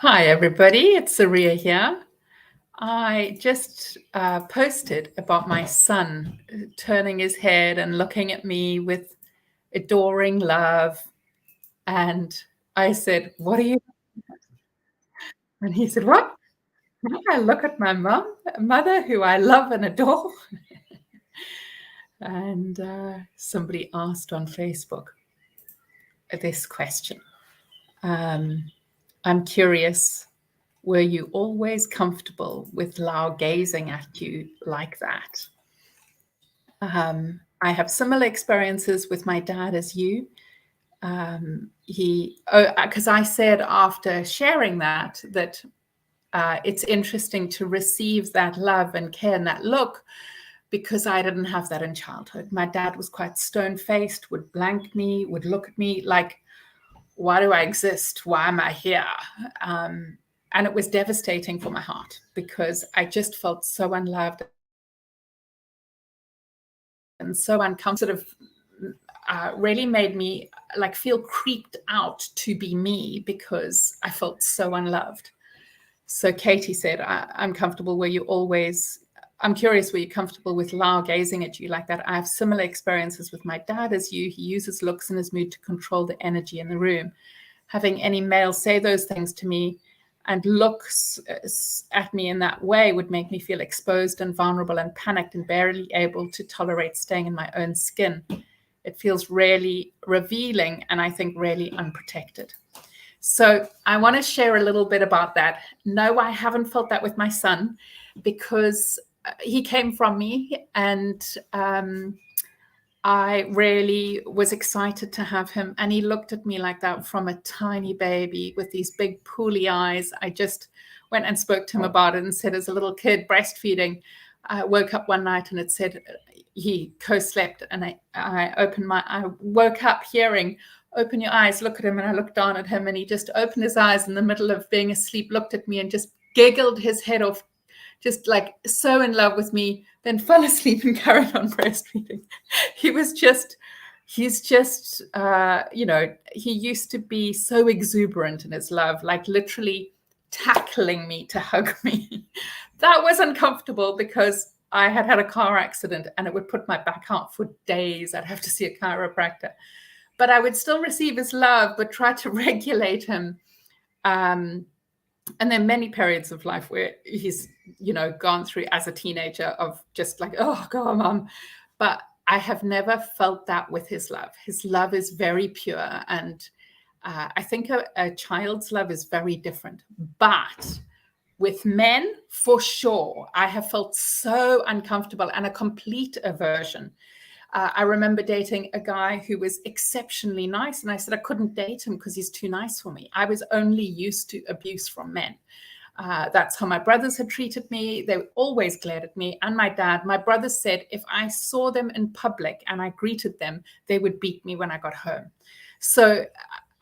Hi, everybody. It's Saria here. I just posted about my son turning his head and looking at me with adoring love. And I said, "What are you?" And he said, "What? I look at my mother, who I love and adore." And somebody asked on Facebook this question. I'm curious. Were you always comfortable with Lau gazing at you like that? I have similar experiences with my dad as you. Because I said after sharing that it's interesting to receive that love and care and that look, because I didn't have that in childhood. My dad was quite stone-faced, would blank me, would look at me like, why do I exist? Why am I here? And it was devastating for my heart because I just felt so unloved and so uncomfortable. Really made me like feel creeped out to be me because I felt so unloved. So Katie said, I'm comfortable. I'm curious, were you comfortable with Lau gazing at you like that? I have similar experiences with my dad as you. He uses looks and his mood to control the energy in the room. Having any male say those things to me and looks at me in that way would make me feel exposed and vulnerable and panicked and barely able to tolerate staying in my own skin. It feels really revealing and I think really unprotected. So I want to share a little bit about that. No, I haven't felt that with my son because he came from me, and I really was excited to have him. And he looked at me like that from a tiny baby with these big pooly eyes. I just went and spoke to him about it and said, as a little kid breastfeeding, I woke up one night and it said, he co-slept, and I woke up hearing, open your eyes, look at him. And I looked down at him and he just opened his eyes in the middle of being asleep, looked at me and just giggled his head off, just like so in love with me, then fell asleep and carried on breastfeeding. He's just, he used to be so exuberant in his love, like literally tackling me to hug me. That was uncomfortable because I had had a car accident and it would put my back out for days. I'd have to see a chiropractor. But I would still receive his love, but try to regulate him. And there are many periods of life where he's, gone through as a teenager of just like, oh, God, Mom. But I have never felt that with his love. His love is very pure. And I think a child's love is very different. But with men, for sure, I have felt so uncomfortable and a complete aversion. I remember dating a guy who was exceptionally nice. And I said I couldn't date him because he's too nice for me. I was only used to abuse from men. That's how my brothers had treated me. They always glared at me. And my dad, my brothers said, if I saw them in public and I greeted them, they would beat me when I got home. So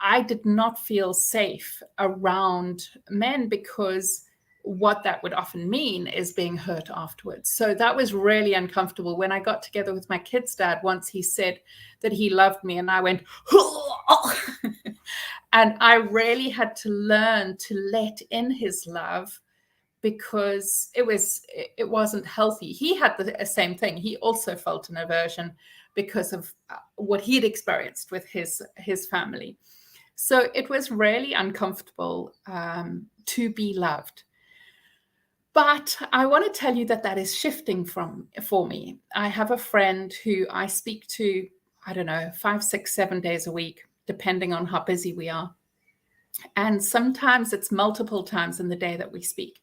I did not feel safe around men because what that would often mean is being hurt afterwards. So that was really uncomfortable. When I got together with my kid's dad, once he said that he loved me and I went, and I really had to learn to let in his love because it wasn't healthy. He had the same thing. He also felt an aversion because of what he'd experienced with his family. So it was really uncomfortable to be loved. But I want to tell you that is shifting for me. I have a friend who I speak to, I don't know, 5, 6, 7 days a week, depending on how busy we are. And sometimes it's multiple times in the day that we speak.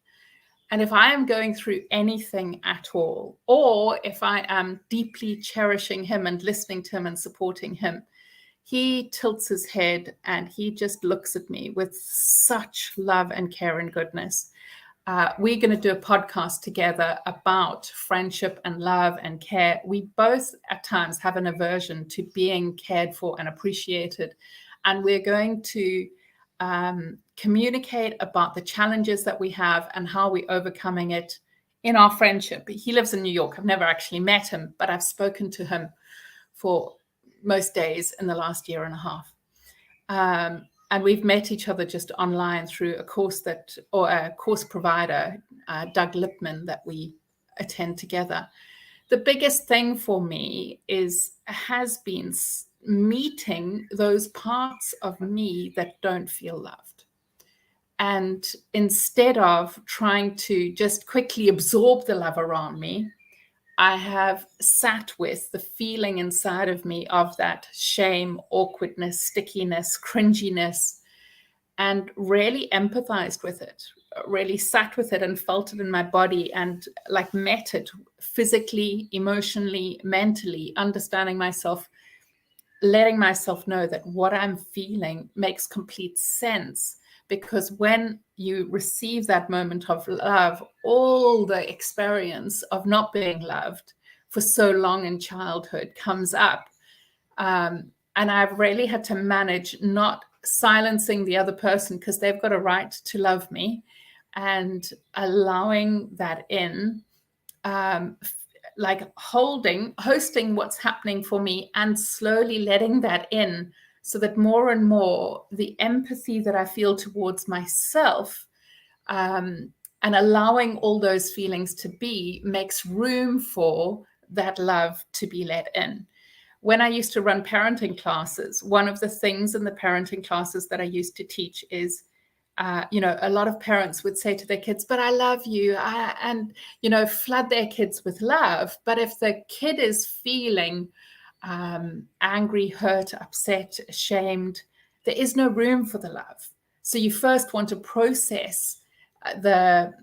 And if I am going through anything at all, or if I am deeply cherishing him and listening to him and supporting him, he tilts his head and he just looks at me with such love and care and goodness. We're going to do a podcast together about friendship and love and care. We both at times have an aversion to being cared for and appreciated. And we're going to communicate about the challenges that we have and how we're overcoming it in our friendship. He lives in New York. I've never actually met him, but I've spoken to him for most days in the last year and a half. And we've met each other just online through a course or a course provider, Doug Lipman, that we attend together. The biggest thing for me has been meeting those parts of me that don't feel loved. And instead of trying to just quickly absorb the love around me, I have sat with the feeling inside of me of that shame, awkwardness, stickiness, cringiness, and really empathized with it, really sat with it and felt it in my body, and like met it physically, emotionally, mentally, understanding myself, letting myself know that what I'm feeling makes complete sense. Because when you receive that moment of love, all the experience of not being loved for so long in childhood comes up. And I've really had to manage not silencing the other person, because they've got a right to love me, and allowing that in, like hosting what's happening for me, and slowly letting that in, so that more and more the empathy that I feel towards myself, and allowing all those feelings to be, makes room for that love to be let in. When I used to run parenting classes, one of the things in the parenting classes that I used to teach is, a lot of parents would say to their kids, but I love you, and flood their kids with love. But if the kid is feeling angry, hurt, upset, ashamed, there is no room for the love. So you first want to process the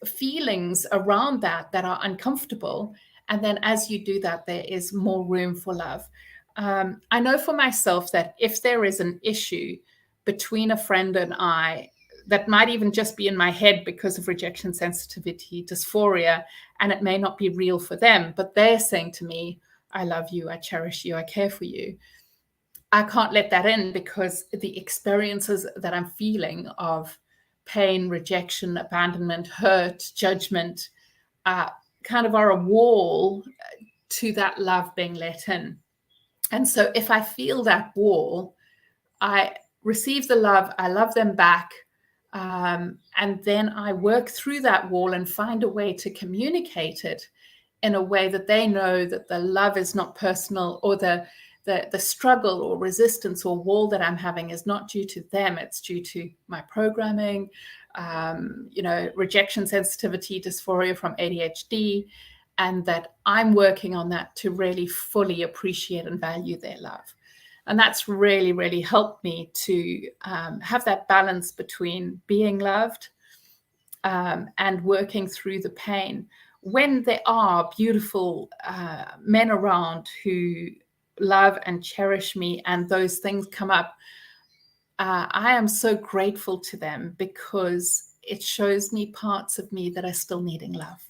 feelings around that are uncomfortable. And then as you do that, there is more room for love. I know for myself that if there is an issue between a friend and I, that might even just be in my head because of rejection sensitivity dysphoria, and it may not be real for them, but they're saying to me, I love you, I cherish you, I care for you. I can't let that in, because the experiences that I'm feeling of pain, rejection, abandonment, hurt, judgment, kind of are a wall to that love being let in. And so if I feel that wall, I receive the love, I love them back, and then I work through that wall and find a way to communicate it in a way that they know that the love is not personal, or the struggle or resistance or wall that I'm having is not due to them. It's due to my programming, rejection sensitivity dysphoria from ADHD, and that I'm working on that to really fully appreciate and value their love. And that's really, really helped me to have that balance between being loved and working through the pain. When there are beautiful men around who love and cherish me, and those things come up, I am so grateful to them, because it shows me parts of me that are still needing love.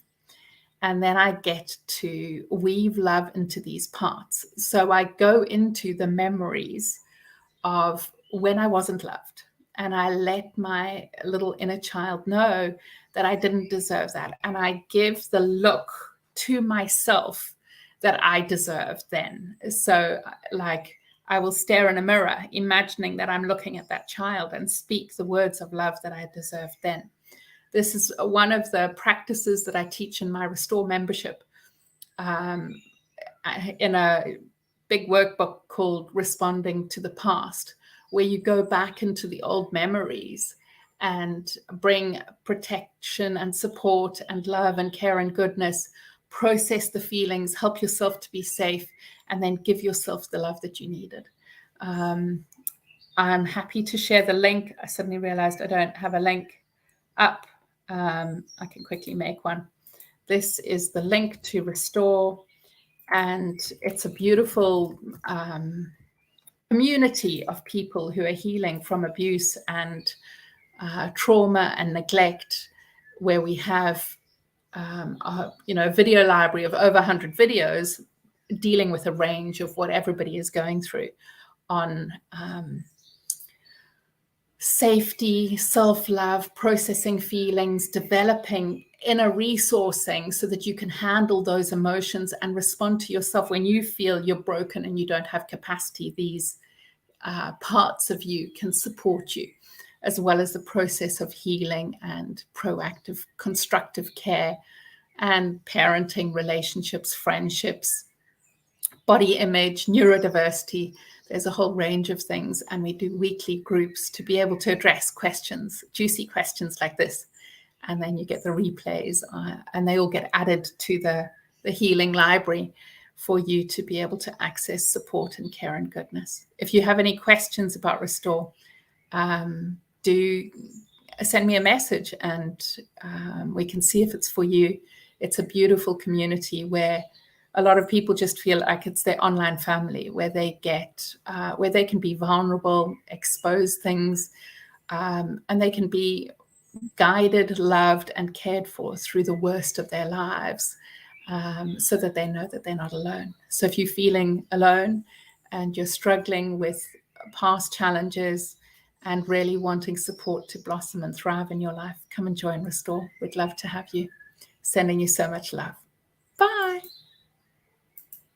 And then I get to weave love into these parts. So I go into the memories of when I wasn't loved, and I let my little inner child know that I didn't deserve that. And I give the look to myself that I deserved then. So like, I will stare in a mirror, imagining that I'm looking at that child, and speak the words of love that I deserved then. This is one of the practices that I teach in my Restore membership, in a big workbook called Responding to the Past, where you go back into the old memories and bring protection and support and love and care and goodness, process the feelings, help yourself to be safe, and then give yourself the love that you needed. I'm happy to share the link. I suddenly realized I don't have a link up. I can quickly make one. This is the link to Restore, and it's a beautiful community of people who are healing from abuse and trauma and neglect, where we have a video library of over 100 videos dealing with a range of what everybody is going through on safety, self-love, processing feelings, developing inner resourcing so that you can handle those emotions and respond to yourself when you feel you're broken and you don't have capacity. These parts of you can support you, as well as the process of healing and proactive, constructive care and parenting, relationships, friendships, body image, neurodiversity. There's a whole range of things, and we do weekly groups to be able to address questions, juicy questions like this. And then you get the replays, and they all get added to the healing library for you to be able to access support and care and goodness. If you have any questions about Restore, do send me a message, and we can see if it's for you. It's a beautiful community where a lot of people just feel like it's their online family, where they get, where they can be vulnerable, expose things, and they can be guided, loved, and cared for through the worst of their lives, so that they know that they're not alone. So if you're feeling alone and you're struggling with past challenges and really wanting support to blossom and thrive in your life, come and join Restore. We'd love to have you. Sending you so much love.